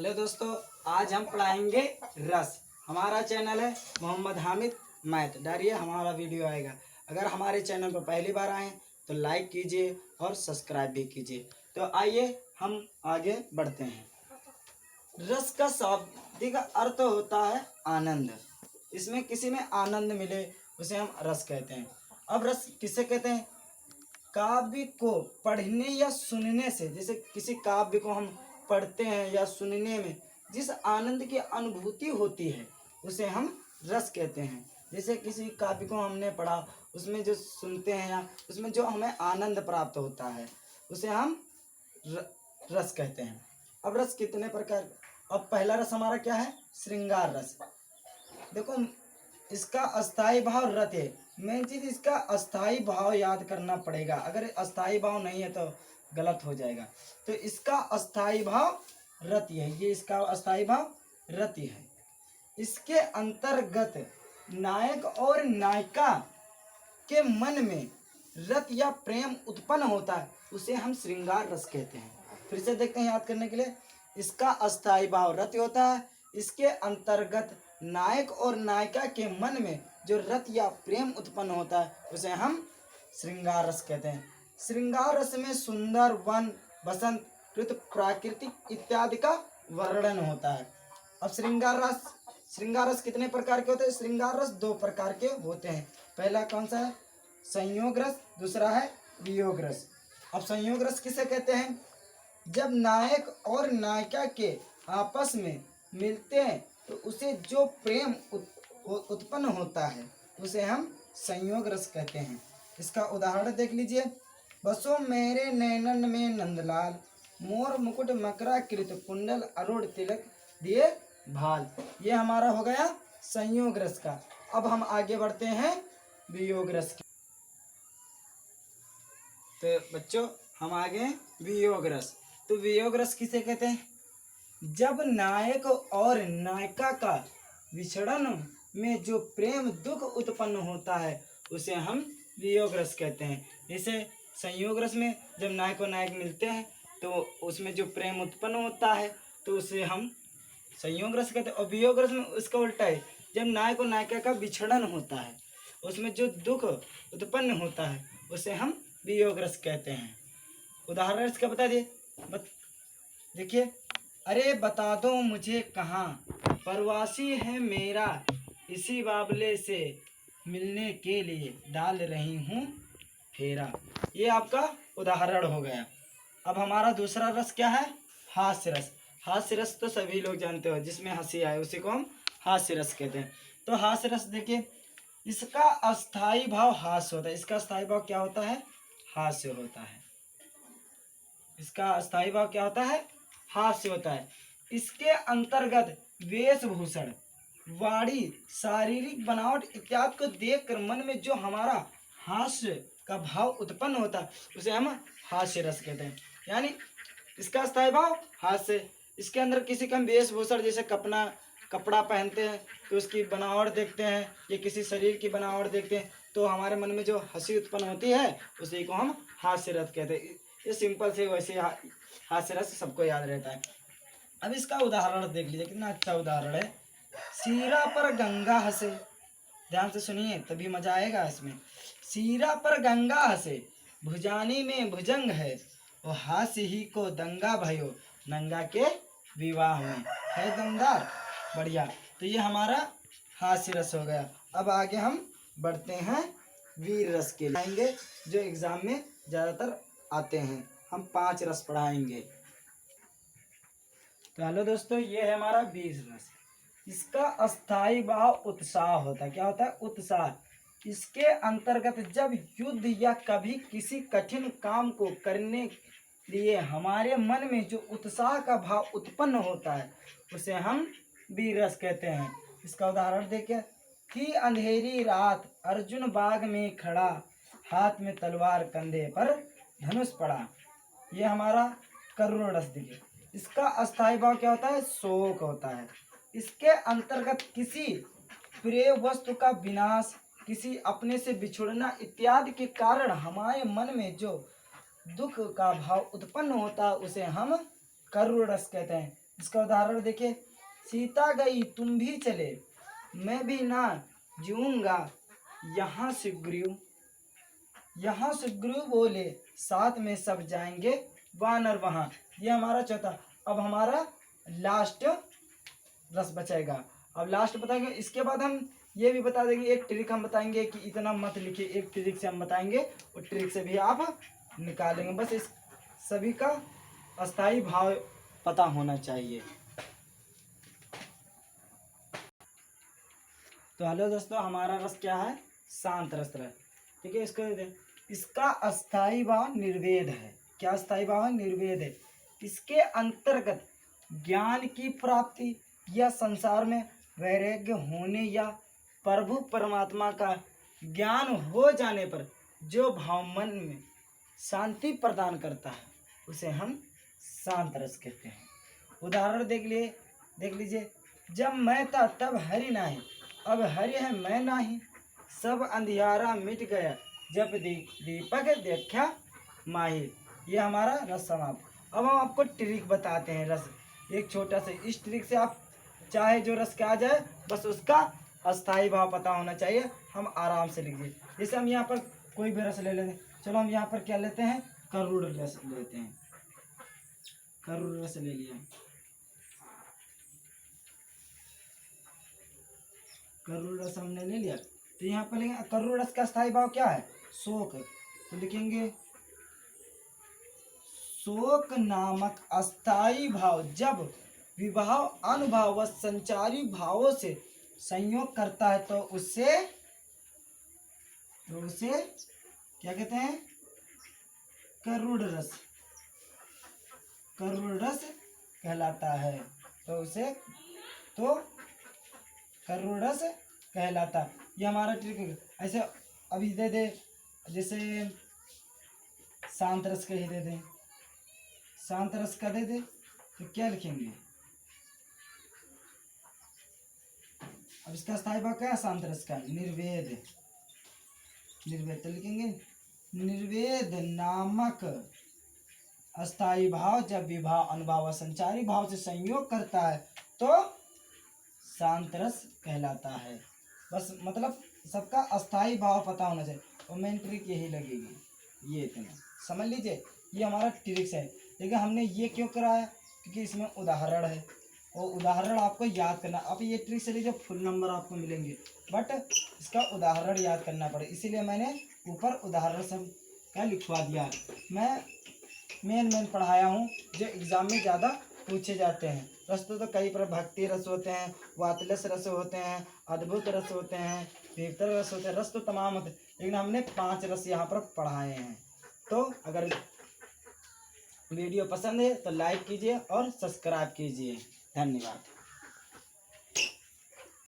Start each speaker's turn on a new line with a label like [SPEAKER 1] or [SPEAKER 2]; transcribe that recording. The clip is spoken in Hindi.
[SPEAKER 1] हेलो दोस्तों, आज हम पढ़ाएंगे रस। हमारा चैनल है मोहम्मद हामिद मैथ। डालिए हमारा वीडियो आएगा। अगर हमारे चैनल पर पहली बार आए तो लाइक कीजिए और सब्सक्राइब भी कीजिए। तो आइए हम आगे बढ़ते हैं। रस का शाब्दिक अर्थ होता है आनंद। इसमें किसी में आनंद मिले उसे हम रस कहते हैं। अब रस किसे कहते हैं? काव्य को पढ़ने या सुनने से, जैसे किसी काव्य को हम पढ़ते हैं या सुनने में जिस आनंद की अनुभूति होती है उसे हम रस कहते हैं। जैसे किसी काव्य को हमने पढ़ा, उसमें जो सुनते हैं या उसमें जो हमें आनंद प्राप्त होता है उसे हम रस कहते हैं। अब रस कितने प्रकार? अब पहला रस हमारा क्या है? श्रृंगार रस। देखो, इसका अस्थाई भाव रत है। मेन चीज इसका अस्थाई भाव याद करना पड़ेगा। अगर अस्थाई भाव नहीं है तो गलत हो जाएगा। तो इसका अस्थाई भाव रति है। ये इसका अस्थाई भाव रति है। इसके अंतर्गत नायक और नायिका के मन में रत या प्रेम उत्पन्न होता है, उसे हम श्रृंगार रस कहते हैं। फिर से देखते हैं याद करने के लिए। इसका अस्थाई भाव रति होता है। इसके अंतर्गत नायक और नायिका के मन में जो रत या प्रेम उत्पन्न होता है उसे हम श्रृंगार रस कहते हैं। श्रृंगार रस में सुंदर वन, बसंत ऋतु, प्राकृतिक इत्यादि का वर्णन होता है। अब श्रृंगार रस कितने प्रकार के होते हैं? श्रृंगार रस दो प्रकार के होते हैं। पहला कौन सा है? संयोग रस। दूसरा है वियोग रस। अब संयोग रस किसे कहते हैं? जब नायक और नायिका के आपस में मिलते हैं तो उसे जो प्रेम उत्पन्न होता है उसे हम संयोग रस कहते हैं। इसका उदाहरण देख लीजिए। बसो मेरे नैनन में नंदलाल, मोर मुकुट मकरा कृत कुंडल, अरुण तिलक दिए भाल। ये हमारा हो गया संयोग रस का। अब हम आगे बढ़ते हैं वियोग रस की। तो बच्चों, हम आगे वियोग रस। तो वियोग रस किसे कहते हैं? जब नायक और नायिका का विछड़न में जो प्रेम दुख उत्पन्न होता है उसे हम वियोग रस कहते हैं। जैसे संयोग रस में जब नायक और नायक मिलते हैं तो उसमें जो प्रेम उत्पन्न होता है तो उसे हम संयोग रस कहते हैं। और वियोग रस में उसका उल्टा है। जब नायक और नायिका का विछड़न होता है उसमें जो दुख उत्पन्न होता है उसे हम वियोग रस कहते हैं। उदाहरण इसका बता दिए। देखिए, अरे बता दो मुझे कहाँ प्रवासी है मेरा, इसी बाबले से मिलने के लिए डाल रही हूँ फेरा। ये आपका उदाहरण हो गया। अब हमारा दूसरा रस क्या है? हास्य रस। हास्य रस तो सभी लोग जानते हो, जिसमें हंसी आए उसी को हम हास्य रस कहते हैं। तो हास्य रस देखिए, इसका अस्थाई भाव हास्य होता है। इसका अस्थाई भाव क्या होता है? हास्य होता है। इसका अस्थाई भाव क्या होता है? हास्य होता है। इसके अंतर्गत वेशभूषण, वाणी, शारीरिक बनावट इत्यादि को देखकर मन में जो हमारा हास्य का भाव उत्पन्न होता है उसे हम हास्य रस कहते हैं। यानी इसका अस्थाई भाव हास्य। इसके अंदर किसी का हम वेशभूषण, जैसे कपड़ा पहनते हैं तो उसकी बनावट देखते हैं, या किसी शरीर की बनावट देखते हैं तो हमारे मन में जो हंसी उत्पन्न होती है उसी को हम हास्य रस कहते हैं। ये सिंपल से वैसे हास्य रस सबको याद रहता है। अब इसका उदाहरण देख लीजिए, कितना अच्छा उदाहरण है। सीरा पर गंगा हंसे, ध्यान से सुनिए तभी मजा आएगा इसमें। सीरा पर गंगा हंसे, भुजानी में भुजंग है, वो हास्य ही को दंगा भयो, नंगा के विवाह में है दमदार। बढ़िया। तो ये हमारा हास्य रस हो गया। अब आगे हम बढ़ते हैं वीर रस के लिए, जो एग्जाम में ज़्यादातर आते हैं। हम 5 रस पढ़ाएंगे। तो हेलो दोस्तों, ये है हमारा वीर रस। इसका अस्थाई भाव उत्साह होता है। क्या होता है? उत्साह। इसके अंतर्गत जब युद्ध या कभी किसी कठिन काम को करने लिए हमारे मन में जो उत्साह का भाव उत्पन्न होता है उसे हम वीर रस कहते हैं। इसका उदाहरण देखिए। थी अंधेरी रात, अर्जुन बाग में खड़ा, हाथ में तलवार कंधे पर धनुष पड़ा। ये हमारा करुण रस देखिए। इसका अस्थाई भाव क्या होता है? शोक होता है। इसके अंतर्गत किसी प्रिय वस्तु का विनाश, किसी अपने से बिछुड़ना इत्यादि के कारण हमारे मन में जो दुख का भाव उत्पन्न होता है उसे हम करुण रस कहते हैं। इसका उदाहरण देखिए, सीता गई तुम भी चले, मैं भी ना जीऊंगा, यहाँ सुग्रीव बोले, साथ में सब जाएंगे वानर वहां। ये हमारा चौथा। अब हमारा लास्ट रस बचेगा। अब लास्ट बताएंगे, इसके बाद हम ये भी बता देंगे, एक ट्रिक हम बताएंगे कि इतना मत लिखिए, एक ट्रिक से हम बताएंगे, और ट्रिक से भी आप निकालेंगे। बस इस सभी का अस्थाई भाव पता होना चाहिए। तो हेलो दोस्तों, हमारा रस क्या है? शांत रस है। ठीक है, इसका अस्थाई भाव निर्वेद है। क्या अस्थाई भाव है? निर्वेद है। इसके अंतर्गत ज्ञान की प्राप्ति या संसार में वैराग्य होने या प्रभु परमात्मा का ज्ञान हो जाने पर जो भाव मन में शांति प्रदान करता है उसे हम शांत रस कहते हैं। उदाहरण देख लीजिए, जब मैं था तब हरि नाही, अब हरि है मैं नाही, सब अंधियारा मिट गया, जब दीपक देखा माहिर। ये हमारा रस समाप्त। अब हम आपको ट्रिक बताते हैं रस, एक छोटा सा। इस ट्रिक से आप चाहे जो रस का आ जाए, बस उसका अस्थाई भाव पता होना चाहिए। हम आराम से लिखिए। जैसे हम यहाँ पर कोई भी रस ले लेते हैं। चलो हम यहाँ पर क्या लेते हैं? करुण रस लेते हैं। करुण रस ले लिया। करुण रस हमने ले लिया। तो यहाँ पर लिखेंगे करुण रस का स्थायी भाव क्या है? शोक। तो लिखेंगे शोक नामक अस्थाई भाव जब विभाव अनुभाव व संचारी भावों से संयोग करता है तो उसे क्या कहते हैं? करुण रस कहलाता है। तो उसे करुण रस कहलाता। ये हमारा ट्रिक है। ऐसे अभी दे दे, जैसे शांत रस का ही दे दे, शांत रस का दे दे, तो क्या लिखेंगे? अब इसका स्थायी भाव क्या है? शांत रस का निर्वेद। तो लिखेंगे निर्वेद नामक अस्थाई भाव जब विभाव अनुभाव संचारी भाव से संयोग करता है तो शांत रस कहलाता है। बस मतलब सबका अस्थाई भाव पता होना चाहिए, और मेन ट्रिक यही लगेगी। ये इतना समझ लीजिए, ये हमारा ट्रिक्स है। लेकिन हमने ये क्यों कराया? क्योंकि इसमें उदाहरण है, और उदाहरण आपको याद करना। अब ये ट्रिक से लीजिए, फुल नंबर आपको मिलेंगे, बट इसका उदाहरण याद करना पड़े, इसीलिए मैंने ऊपर उदाहरण सब का लिखवा दिया। मैं मेन पढ़ाया हूँ जो एग्जाम में ज़्यादा पूछे जाते हैं। रस तो कई प्रकार, भक्ति रस होते हैं, वातलस रस होते हैं, अद्भुत रस होते हैं, तीर्थर रस होते हैं। रस तो तमाम होते हैं, लेकिन हमने 5 रस यहाँ पर पढ़ाए हैं। तो अगर वीडियो पसंद है तो लाइक कीजिए और सब्सक्राइब कीजिए। धन्यवाद।